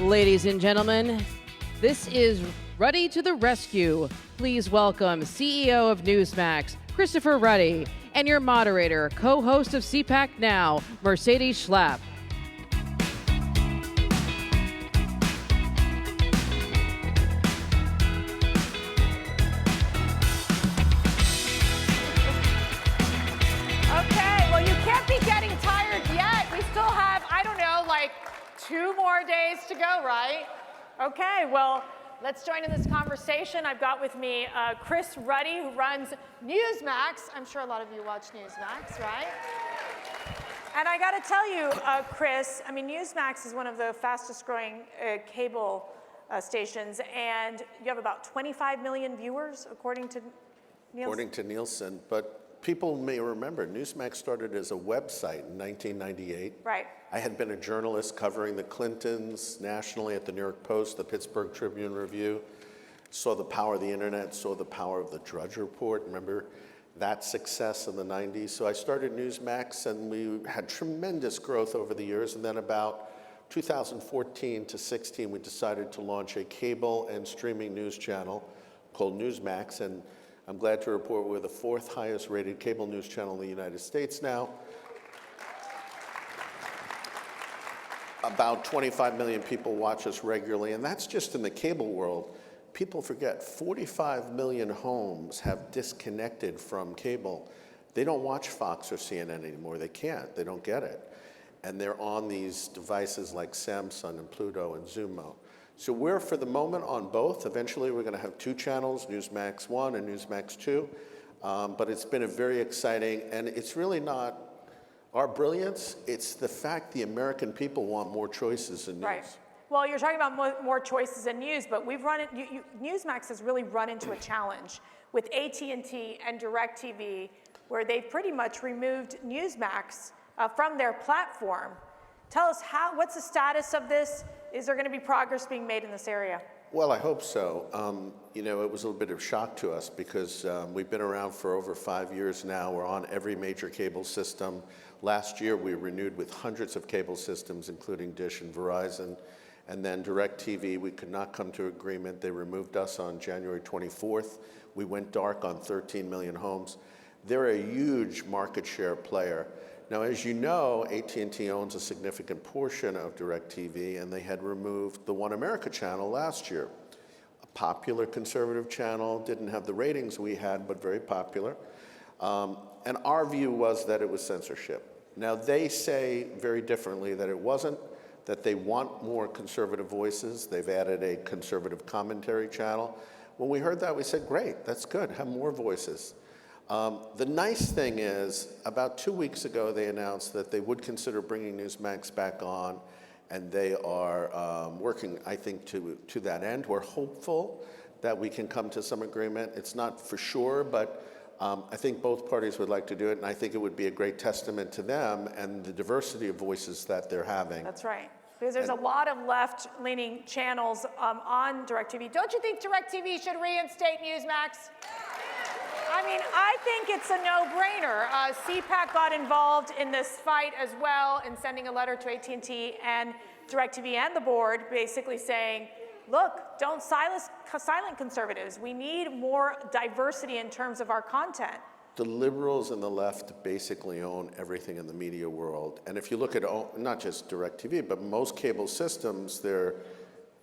Ladies and gentlemen, this is Ruddy to the rescue. Please welcome CEO of Newsmax, Christopher Ruddy, and your moderator, co-host of CPAC Now, Mercedes Schlapp. Okay, well, you can't be getting tired yet. We still have, I don't know, like 2 more days to go, right? Okay, well, let's join in this conversation. I've got with me Chris Ruddy, who runs Newsmax. I'm sure a lot of you watch Newsmax, right? And I got to tell you, Chris, I mean, Newsmax is one of the fastest growing cable stations, and you have about 25 million viewers, according to Nielsen. According to Nielsen, but people may remember, Newsmax started as a website in 1998. Right. I had been a journalist covering the Clintons nationally at the New York Post, the Pittsburgh Tribune Review, saw the power of the internet, saw the power of the Drudge Report. Remember that success in the 90s? So I started Newsmax, and we had tremendous growth over the years. And then about 2014 to 16, we decided to launch a cable and streaming news channel called Newsmax. And I'm glad to report we're the 4th highest rated cable news channel in the United States now. About 25 million people watch us regularly, and that's just in the cable world. People forget 45 million homes have disconnected from cable. They don't watch Fox or CNN anymore. They can't. They don't get it. And they're on these devices like Samsung and Pluto and Xumo. So we're, for the moment, on both. Eventually, we're going to have 2 channels, Newsmax 1 and Newsmax 2. But it's been a very exciting, and it's really not our brilliance, it's the fact the American people want more choices in news. Right. Well, you're talking about more choices in news, but we've run it. Newsmax has really run into a challenge with AT&T and Direct TV, where they've pretty much removed Newsmax from their platform. Tell us what's the status of this? Is there going to be progress being made in this area? Well, I hope so. You know, it was a little bit of shock to us because we've been around for over 5 years now. We're on every major cable system. Last year, we renewed with hundreds of cable systems, including Dish and Verizon. And then DirecTV, we could not come to agreement. They removed us on January 24th. We went dark on 13 million homes. They're a huge market share player. Now, as you know, AT&T owns a significant portion of DirecTV, and they had removed the One America channel last year. A popular conservative channel, didn't have the ratings we had, but very popular. And our view was that it was censorship. Now, they say very differently that it wasn't, that they want more conservative voices. They've added a conservative commentary channel. When we heard that, we said, great, that's good, have more voices. The nice thing is, about 2 weeks ago, they announced that they would consider bringing Newsmax back on, and they are working, I think, to that end. We're hopeful that we can come to some agreement. It's not for sure, but I think both parties would like to do it, and I think it would be a great testament to them and the diversity of voices that they're having. That's right. Because there's a lot of left-leaning channels on DirecTV. Don't you think DirecTV should reinstate Newsmax? I mean, I think it's a no-brainer. CPAC got involved in this fight as well in sending a letter to AT&T and DirecTV and the board basically saying, look, don't silent conservatives. We need more diversity in terms of our content. The liberals and the left basically own everything in the media world. And if you look at not just DirecTV, but most cable systems, they're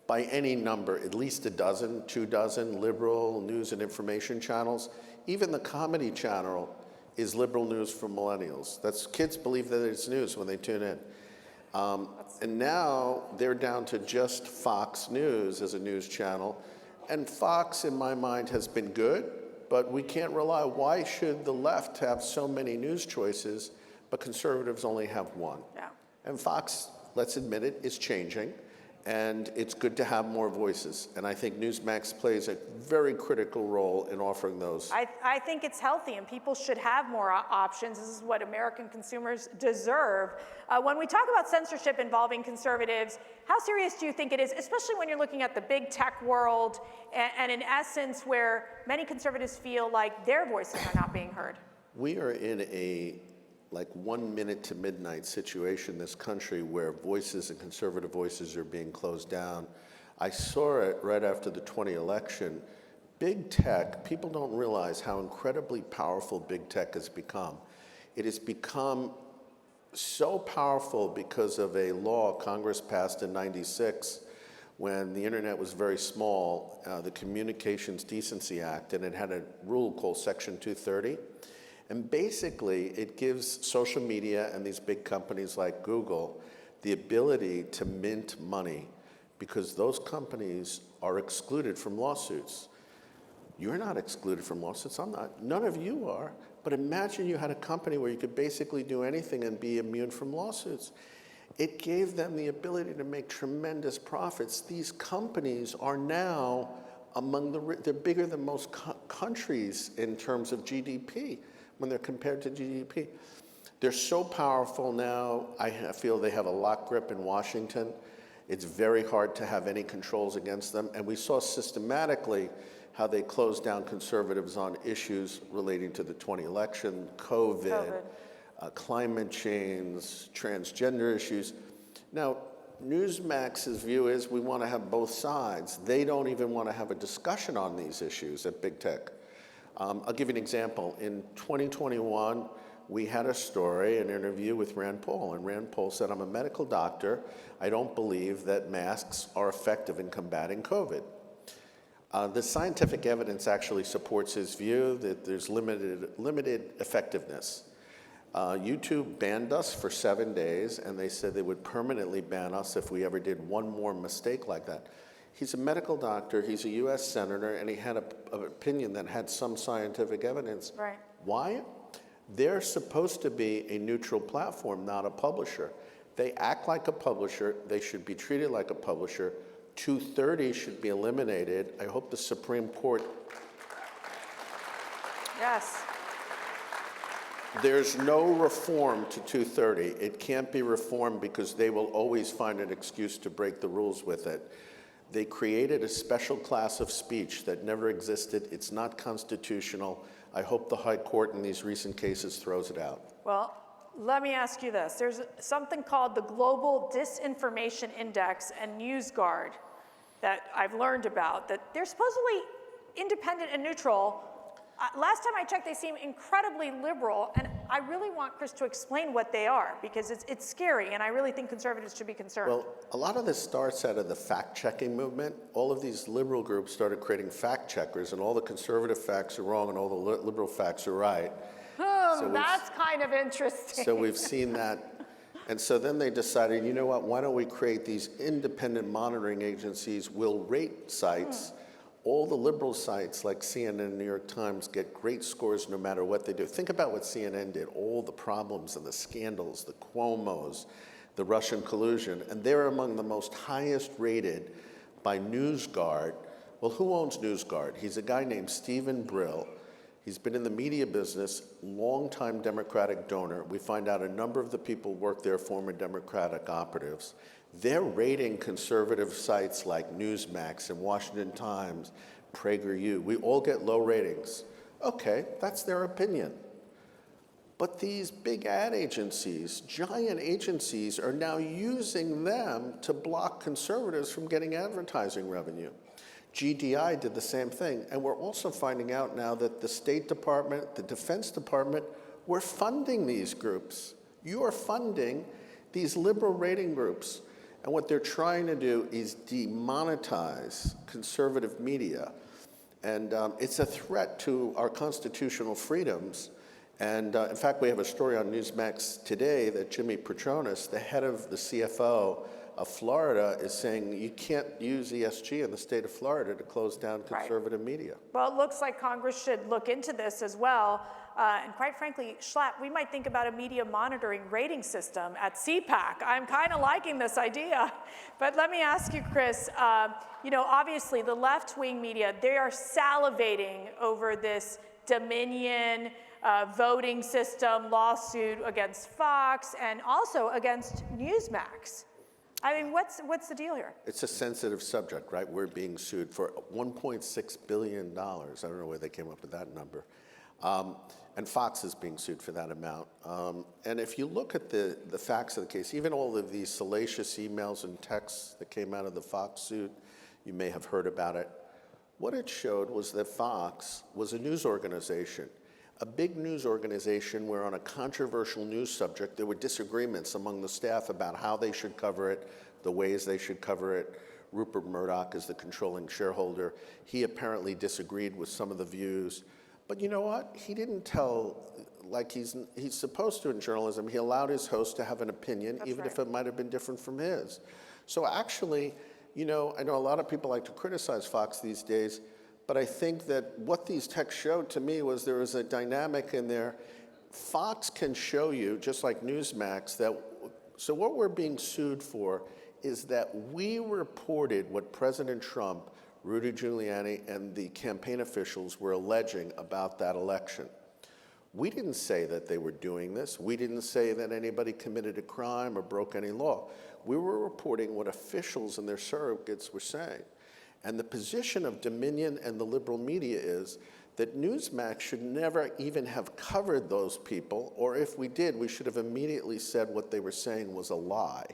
by any number, at least a dozen, 2 dozen liberal news and information channels. Even the comedy channel is liberal news for millennials. Kids believe that it's news when they tune in. And now they're down to just Fox News as a news channel. And Fox, in my mind, has been good, but we can't rely. Why should the left have so many news choices, but conservatives only have 1? Yeah. And Fox, let's admit it, is changing. And it's good to have more voices. And I think Newsmax plays a very critical role in offering those. I think it's healthy, and people should have more options. This is what American consumers deserve. When we talk about censorship involving conservatives, how serious do you think it is, especially when you're looking at the big tech world, and in essence, where many conservatives feel like their voices are not being heard? We are in a like 1 minute to midnight situation in this country where voices and conservative voices are being closed down. I saw it right after the 20 election. Big tech, people don't realize how incredibly powerful big tech has become. It has become so powerful because of a law Congress passed in '96 when the internet was very small, the Communications Decency Act, and it had a rule called Section 230. And basically, it gives social media and these big companies like Google the ability to mint money because those companies are excluded from lawsuits. You're not excluded from lawsuits, I'm not. None of you are. But imagine you had a company where you could basically do anything and be immune from lawsuits. It gave them the ability to make tremendous profits. These companies are now they're bigger than most countries in terms of GDP when they're compared to GDP. They're so powerful now, I feel they have a lock grip in Washington. It's very hard to have any controls against them. And we saw systematically how they closed down conservatives on issues relating to the 20 election, COVID. Climate change, transgender issues. Now, Newsmax's view is we want to have both sides. They don't even want to have a discussion on these issues at big tech. I'll give you an example. In 2021, we had a story, an interview with Rand Paul, and Rand Paul said, I'm a medical doctor. I don't believe that masks are effective in combating COVID. The scientific evidence actually supports his view that there's limited effectiveness. YouTube banned us for 7 days, and they said they would permanently ban us if we ever did one more mistake like that. He's a medical doctor, he's a US senator, and he had an opinion that had some scientific evidence. Right. Why? They're supposed to be a neutral platform, not a publisher. They act like a publisher, they should be treated like a publisher. 230 should be eliminated. I hope the Supreme Court. Yes. There's no reform to 230. It can't be reformed because they will always find an excuse to break the rules with it. They created a special class of speech that never existed. It's not constitutional. I hope the High Court in these recent cases throws it out. Well, let me ask you this. There's something called the Global Disinformation Index and NewsGuard that I've learned about, that they're supposedly independent and neutral. Last time I checked, they seem incredibly liberal, and I really want Chris to explain what they are, because it's scary, and I really think conservatives should be concerned. Well, a lot of this starts out of the fact-checking movement. All of these liberal groups started creating fact-checkers, and all the conservative facts are wrong, and all the liberal facts are right. So that's kind of interesting. So we've seen that. And so then they decided, you know what, why don't we create these independent monitoring agencies? We'll rate sites. All the liberal sites like CNN and New York Times get great scores no matter what they do. Think about what CNN did, all the problems and the scandals, the Cuomos, the Russian collusion, and they're among the most highest rated by NewsGuard. Well, who owns NewsGuard? He's a guy named Stephen Brill. He's been in the media business, longtime Democratic donor. We find out a number of the people work there, former Democratic operatives. They're rating conservative sites like Newsmax and Washington Times, PragerU. We all get low ratings. Okay, that's their opinion. But these big ad agencies, giant agencies, are now using them to block conservatives from getting advertising revenue. GDI did the same thing. And we're also finding out now that the State Department, the Defense Department, we're funding these groups. You are funding these liberal rating groups. And what they're trying to do is demonetize conservative media. And it's a threat to our constitutional freedoms. And in fact, we have a story on Newsmax today that Jimmy Petronas, the head of the CFO of Florida, is saying you can't use ESG in the state of Florida to close down conservative media. Well, it looks like Congress should look into this as well. And quite frankly, Schlapp, we might think about a media monitoring rating system at CPAC. I'm kind of liking this idea. But let me ask you, Chris, you know, obviously the left-wing media, they are salivating over this Dominion voting system lawsuit against Fox and also against Newsmax. I mean, what's the deal here? It's a sensitive subject, right? We're being sued for $1.6 billion. I don't know where they came up with that number. And Fox is being sued for that amount. And if you look at the facts of the case, even all of these salacious emails and texts that came out of the Fox suit, you may have heard about it. What it showed was that Fox was a news organization, a big news organization where on a controversial news subject, there were disagreements among the staff about how they should cover it, the ways they should cover it. Rupert Murdoch is the controlling shareholder. He apparently disagreed with some of the views. But you know what? He didn't tell, like he's supposed to in journalism. He allowed his host to have an opinion, even if it might have been different from his. So actually, you know, I know a lot of people like to criticize Fox these days, but I think that what these texts showed to me was there was a dynamic in there. Fox can show you, just like Newsmax, that, so what we're being sued for is that we reported what President Trump, Rudy Giuliani, and the campaign officials were alleging about that election. We didn't say that they were doing this. We didn't say that anybody committed a crime or broke any law. We were reporting what officials and their surrogates were saying. And the position of Dominion and the liberal media is that Newsmax should never even have covered those people, or if we did, we should have immediately said what they were saying was a lie.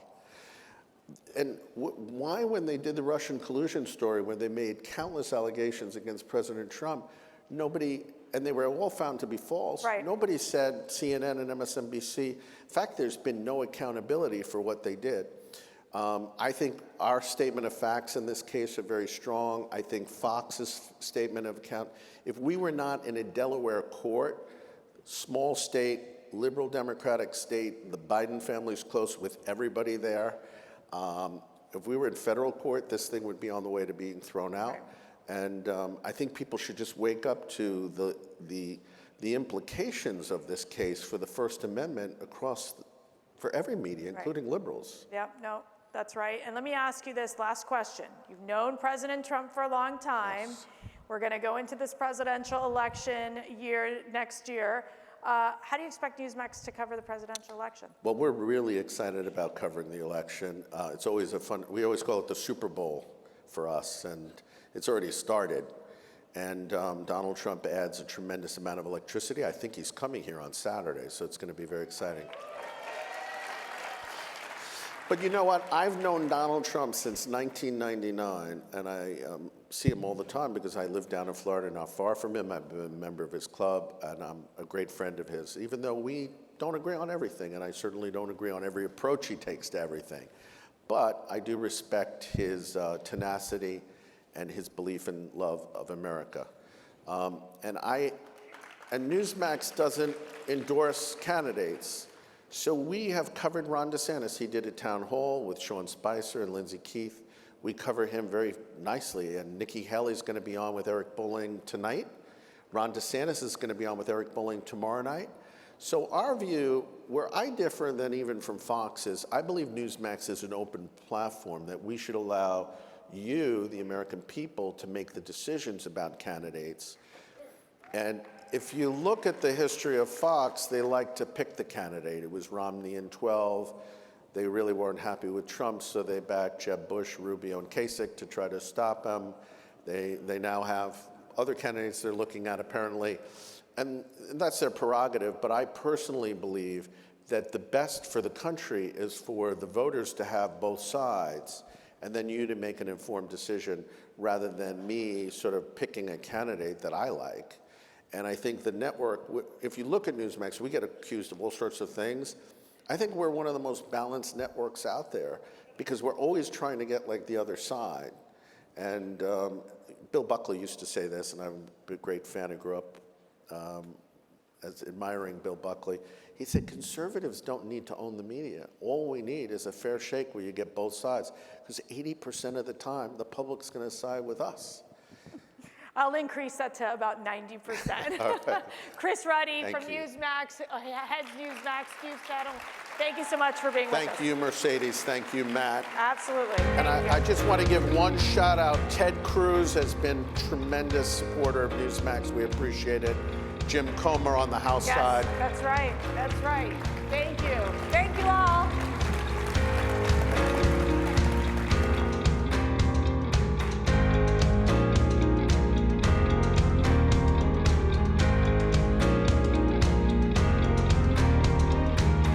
And why, when they did the Russian collusion story, where they made countless allegations against President Trump, nobody, and they were all found to be false, nobody said CNN and MSNBC. In fact, there's been no accountability for what they did. I think our statement of facts in this case are very strong. I think Fox's statement of account, if we were not in a Delaware court, small state, liberal Democratic state, the Biden family's close with everybody there. If we were in federal court, this thing would be on the way to being thrown out. And I think people should just wake up to the implications of this case for the First Amendment for every media, including liberals. Yep, no, that's right. And let me ask you this last question. You've known President Trump for a long time. Yes. We're going to go into this presidential election year next year. How do you expect Newsmax to cover the presidential election? Well, we're really excited about covering the election. It's always we always call it the Super Bowl for us, and it's already started. And Donald Trump adds a tremendous amount of electricity. I think he's coming here on Saturday, so it's going to be very exciting. But you know what? I've known Donald Trump since 1999, and I see him all the time because I live down in Florida, not far from him. I've been a member of his club, and I'm a great friend of his, even though we don't agree on everything, and I certainly don't agree on every approach he takes to everything. But I do respect his tenacity and his belief in love of America. And Newsmax doesn't endorse candidates. So we have covered Ron DeSantis. He did a town hall with Sean Spicer and Lindsey Keith. We cover him very nicely, and Nikki Haley's going to be on with Eric Bolling tonight. Ron DeSantis is going to be on with Eric Bolling tomorrow night. So our view, where I differ than even from Fox, is I believe Newsmax is an open platform that we should allow you, the American people, to make the decisions about candidates. And if you look at the history of Fox, they like to pick the candidate. It was Romney in 12. They really weren't happy with Trump, so they backed Jeb Bush, Rubio, and Kasich to try to stop him. They now have other candidates they're looking at, apparently. And that's their prerogative, but I personally believe that the best for the country is for the voters to have both sides, and then you to make an informed decision rather than me sort of picking a candidate that I like. And I think the network, if you look at Newsmax, we get accused of all sorts of things. I think we're one of the most balanced networks out there because we're always trying to get like the other side. And Bill Buckley used to say this, and I'm a great fan. I grew up as admiring Bill Buckley. He said, conservatives don't need to own the media. All we need is a fair shake where you get both sides, because 80% of the time, the public's going to side with us. I'll increase that to about 90%. Okay. Chris Ruddy Thank from you. Newsmax, heads Newsmax News Channel. Thank you so much for being with us. Thank you, Mercedes. Thank you, Matt. Absolutely. And I just want to give one shout out. Ted Cruz has been a tremendous supporter of Newsmax. We appreciate it. Jim Comer on the House side. That's right. That's right. Thank you. Thank you all.